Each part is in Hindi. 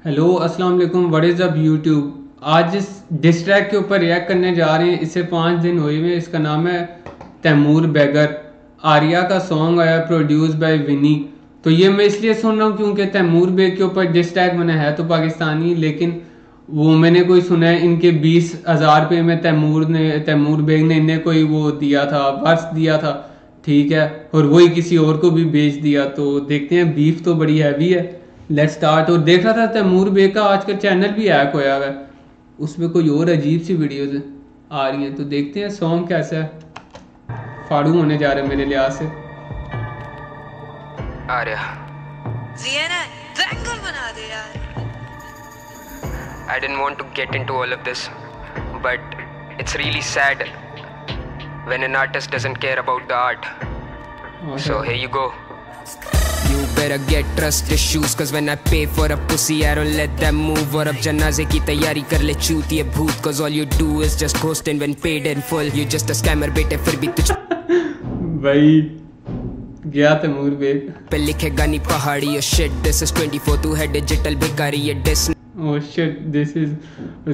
हेलो अस्सलाम वालेकुम, व्हाट इज़ अप यूट्यूब। आज इस डिस ट्रैक के ऊपर रिएक्ट करने जा रहे हैं। इससे 5 दिन हुए हुए। इसका नाम है तैमूर बैगर। आर्या का सॉन्ग आया, प्रोड्यूस बाय विनी। तो ये मैं इसलिए सुन रहा हूँ क्योंकि तैमूर बेग के ऊपर डिस ट्रैक मैंने है तो पाकिस्तानी, लेकिन वो मैंने कोई सुना है इनके 20,000 रुपये में तैमूर बेग ने इन्हें कोई वो दिया था, वर्ष दिया था, ठीक है, और वही किसी और को भी बेच दिया। तो देखते हैं, बीफ तो बड़ी हैवी है। Let's start. और देख रहा था तैमूर बेग का आजकल चैनल भी हैक होया हुआ है, उसमें कोई और अजीब सी वीडियोस आ रही हैं। तो देखते हैं सॉन्ग कैसा है। फाड़ू होने जा रहे हैं मेरे लिहाज से। आर्या, बना दे यार। I didn't want to get into all of this, but it's really sad when an artist doesn't care about the art. So here you go. You better get trust issues, cause when I pay for a pussy I don't let them move. और अब जनाजे की तैयारी कर ले चूतिए भूत, cause all you do is just ghosting when paid in full. You just a scammer बेटे, फिर भी तुझ भाई गया तैमूर बेग पे लिखेगा नहीं पहाड़ी। Oh shit, this is 24, तू है डिजिटल भिखारी। ये this oh shit, this is,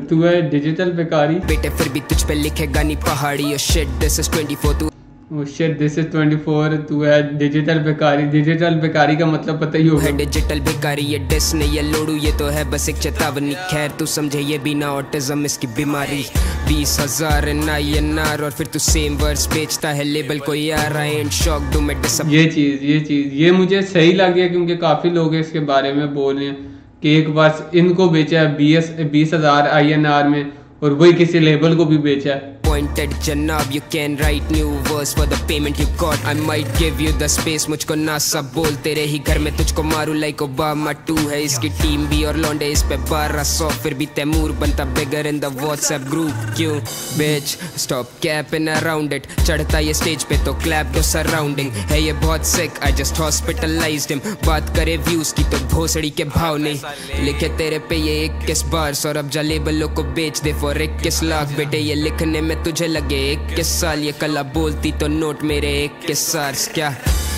तू है डिजिटल बेकारी बेटे, फिर भी तुझ पे लिखेगा नहीं पहाड़ी। Oh shit, this is 24, तू ओह शिट, दिस इज 24, तू है डिजिटल बेकारी। डिजिटल बेकारी का मतलब पता ही होगा। है डिजिटल भिखारी। ये डिस नहीं, ये लोडू, ये तो है बस एक चेतावनी। खैर तू समझे ये भी ना ऑटिज्म इसकी बीमारी। 20,000 INR और फिर तू सेम वर्स बेचता है लेबल को यार। आई एंड शॉक डू मैं ये मुझे सही लग गया क्योंकि काफी लोग इसके बारे में बोल रहे हैं कि एक बार इनको बेचा है 20,000 INR में और वही किसी लेबल को भी बेचा है। Pointed जनाब, you can write new verse for the payment you got. I might give you the space, मुझको ना सब बोल, तेरे ही घर में तुझको मारू like Obama 2 है इसकी टीम भी और लौंडे इस पे 1200। फिर भी तैमूर बनता bigger in the WhatsApp group। क्यों bitch, stop capping around it। चढ़ता ये स्टेज पे तो clap दो surrounding है ये बहुत sick, I just hospitalized him। बात करे views की तो भोसड़ी के भाव नहीं, लिखे तेरे पे ये 21 बार्स और अब जा लेबलों को बेच दे for 21 लाख। बेटे ये लिखने में तुझे लगे 21 साल, ये कला बोलती तो नोट मेरे 21 साल। क्या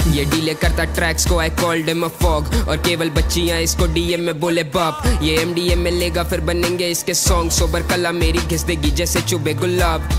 ये डीले करता ट्रैक्स को, I called him a fog, और केवल बच्चियां इसको डीएम में बोले बाप। ये एमडीएम में लेगा फिर बनेंगे इसके सॉन्ग, सोबर कला मेरी घिस देगी जैसे चुबे गुलाब।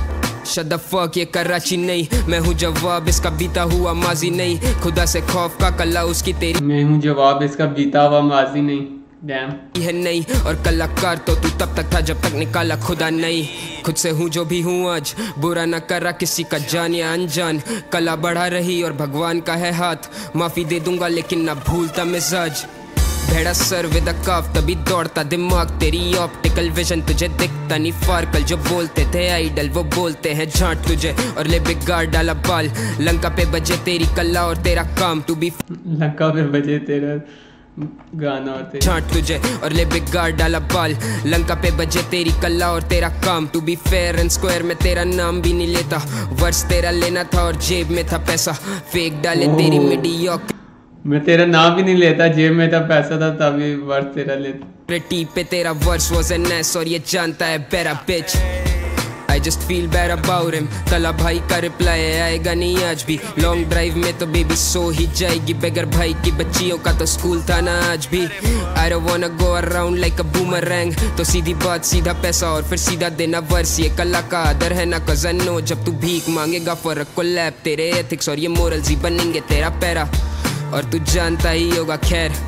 Shut the fuck, ये कराची नहीं, मैं हूँ जवाब इसका बीता हुआ माजी नहीं। खुदा से खौफ का कला उसकी तेरी, मैं हूँ जवाब इसका बीता हुआ माजी नहीं। डैम है नहीं, और कलाकार तो तू तब तक था जब तक निकाला खुदा नहीं। खुद से हूँ जो भी हूँ आज, बुरा न करा किसी का जान या अनजान। कला बढ़ा रही और भगवान का है हाथ, माफी दे दूंगा लेकिन ना भूलता मिजाज। भेड़ा सर विद काफ तभी दौड़ता दिमाग, तेरी ऑप्टिकल विजन तुझे दिखता नहीं फार्कल। जो बोलते थे आइडल वो बोलते हैं झांट तुझे, और ले बिगाड़ डाला बाल। लंका पे बजे तेरी कला और तेरा काम, टू बी लंका पे बजे तेरा गाना होते झांट तुझे और ले बिगाड़ डाला बाल। लंका पे बजे तेरी कला और तेरा काम, to be fair and square मैं तेरा नाम भी नहीं लेता। वर्ष तेरा लेना था और जेब में था पैसा, फेक डाले तेरी मीडियोक्रिटी मैं तेरा नाम भी नहीं लेता, जेब में था पैसा था तभी वर्ष तेरा लेता। पे तेरा वर्ष वाज एन एस और ये जानता है बेरा बिच। I just feel bad about him। तला भाई का रिप्लाई आएगा नहीं आज भी, लॉन्ग ड्राइव में तो बेबी सो ही जाएगी। बेगर भाई की बच्चियों का तो स्कूल था ना आज भी। I don't wanna go around like a boomerang। तो सीधी बात सीधा पैसा और फिर सीधा देना वर्ष, ये कला का आदर है ना cause I know। जब तू भीख मांगेगा फॉर अ कोलैब, तेरे एथिक्स और ये मोरल्स ही बनेंगे तेरा पैरा, और तू जानता ही होगा। खैर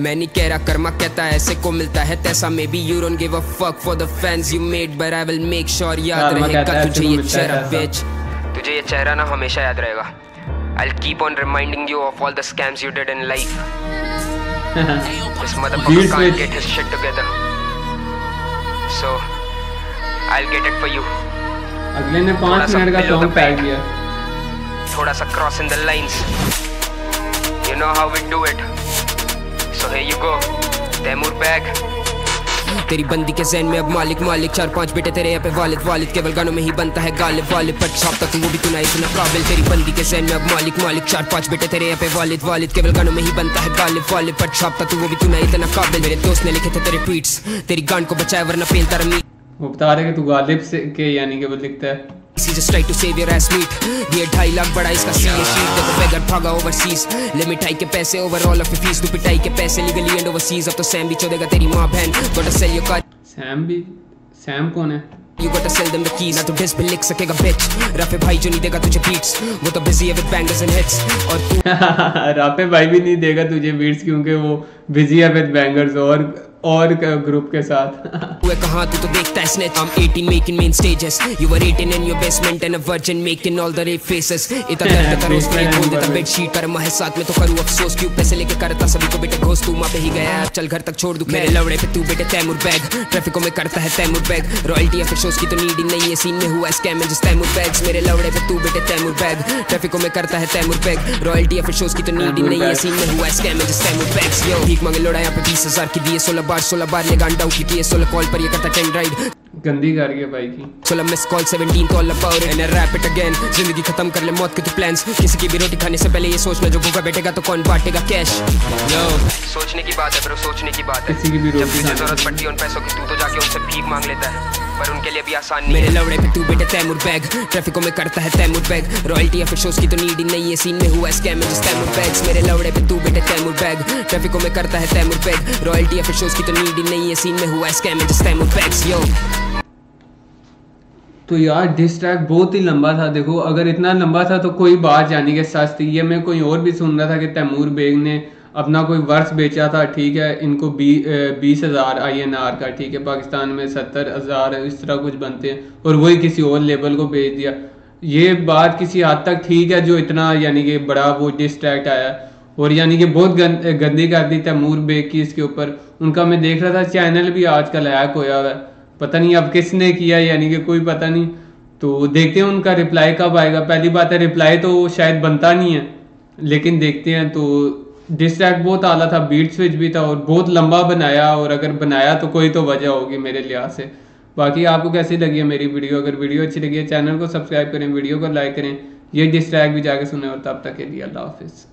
मैं नहीं कह रहा कर्मा कहता है ऐसे को मिलता है तैसा। May be you don't give a fuck for the fans you made, but I will make sure याद रहेगा तुझे ये चेहरा बिच। तुझे ये चेहरा ना हमेशा याद रहेगा। I'll keep on reminding you of all the scams you did in life। This motherfucker can't get his shit together, so I'll get it for you। अगले ने 5 मिनट का सॉन्ग पैक किया, थोड़ा सा cross in the lines, you know how we do it। So here you go, Taimur Baig. तेरी बंदी के ज़हन में अब मालिक 4-5 बेटे तेरे यहाँ पे वालिद केवल गानों में ही बनता है गालिब पर छापता तू वो भी तू ना इतना काबिल। तेरी बंदी के ज़हन में अब मालिक 4-5 बेटे तेरे यहाँ पे वालिद केवल गानों में ही बनता है गालिब पर छापता तू वो भी तू ना इतना काबिल। मेरे दोस्त ने लिखे थे तेरे ट्वीट्स, तेरी गान को बचाए वरना पेलता रमी। वो बता रहे कि तू गालिब से के यानी कि वो लिखता है fix, he just tried to save your ass meat. दिए 2.5 लाख बड़ा इसका CA sheet, देखो beggar भागा overseas, ले मिठाई के पैसे over all of your fees, तू पिटाई के पैसे legally and overseas, अब तो सैम भी चोदेगा तेरी माँ बहन, gotta sell your car. Sam कौन है? You gotta sell them the keys, ना तू डिस्क पे लिख सकेगा bitch, राफे भाई जो नहीं देगा तुझे beats, वो तो busy है with bangers and hits, और तू राफे भाई भी नहीं देगा तुझे बीट्स क्योंकि वो बिजी है विद बैंगर्स और ग्रुप के साथ। तू कहाँ तू तो देखता है snitch, I'm 18 making main stages, you were 18 in your basement and a virgin making all the rape faces, इतना दर्द का रोज मेरे बोल देता bedsheet पर मैं साथ में तो करूँ अफसोस, क्यों पैसे लेके करता सभी को बेटे घोष, तू माँ पे ही गया अब चल घर तक छोड़ दूँ मेरे लवड़े पे तू बेटे तैमूर बैग, ट्रैफिकों में करता है तैमूर बैग, रॉयल्टी या फिर शोज की तो नीड ही नहीं है, सीन में हुआ स्कैम जिस तैमूर बैग्स, मेरे लवड़े पे तू बेटे तैमूर बैग, ट्रैफिकों में करता है तैमूर बैग, रॉयल्टी या फिर शोज की तो नीड ही नहीं है, सीन में हुआ स्कैम जिस तैमूर बैग्स, यो भीख मांगे लोड़ा यहाँ पे 20,000 की दिए 16 बार ले गांडा उठी किए 16 कॉल पर ये करता 10 राइड, गंदी कर गया भाई की 16 मिस कॉल 17 तो all about and wrap it again, जिंदगी खत्म कर ले मौत के तू प्लान्स, किसी की भी रोटी खाने से पहले ये सोचना जो भूखा बैठेगा तो कौन बांटेगा कैश, यो सोचने की बात है ब्रो, सोचने की बात है, किसी की भी रोटी जब तुझे जरूरत पड़ती है उन पैसों की तू तो जाके उनसे भीख मांग लेता है, पर उनके लिए भी आसान नहीं, मेरे लवड़े पे तू बेटे तैमूर बैग, ट्रैफिकों में करता है तैमूर बैग, रॉयल्टी या फिर शोज की तो नीड ही नहीं है, सीन में हुआ स्कैम जिस तैमूर बैग्स, मेरे लवड़े पे तू बेटे तैमूर बैग, ट्रैफिकों में करता है तैमूर बैग, रॉयल्टी या फिर शोज की तो नीड ही नहीं है, सीन में हुआ स्कैम जिस तैमूर बैग्स, यो। तो यार डिस ट्रैक बहुत ही लंबा था, देखो अगर इतना लंबा था तो कोई बात यानी कि सच थी, ये मैं कोई और भी सुन रहा था कि तैमूर बेग ने अपना कोई वर्स बेचा था, ठीक है, इनको 20,000 INR का, ठीक है, पाकिस्तान में 70,000 इस तरह कुछ बनते हैं, और वही किसी और लेबल को बेच दिया, ये बात किसी हद तक ठीक है जो इतना यानी कि बड़ा वो डिस ट्रैक आया, और यानी कि बहुत गंदी कर दी तैमूर बेग की इसके ऊपर, उनका मैं देख रहा था चैनल भी आजकल हैक होया हुआ है, पता नहीं अब किसने किया यानी कि कोई पता नहीं, तो देखते हैं उनका रिप्लाई कब आएगा, पहली बात है रिप्लाई तो शायद बनता नहीं है, लेकिन देखते हैं, तो डिस ट्रैक बहुत आला था, बीट स्विच भी था और बहुत लंबा बनाया, और अगर बनाया तो कोई तो वजह होगी मेरे लिहाज से। बाकी आपको कैसी लगी है मेरी वीडियो, अगर वीडियो अच्छी लगी है चैनल को सब्सक्राइब करें, वीडियो को लाइक करें, ये डिस ट्रैक भी जाके सुने, और तब तक के लिए अल्लाह हाफिज़।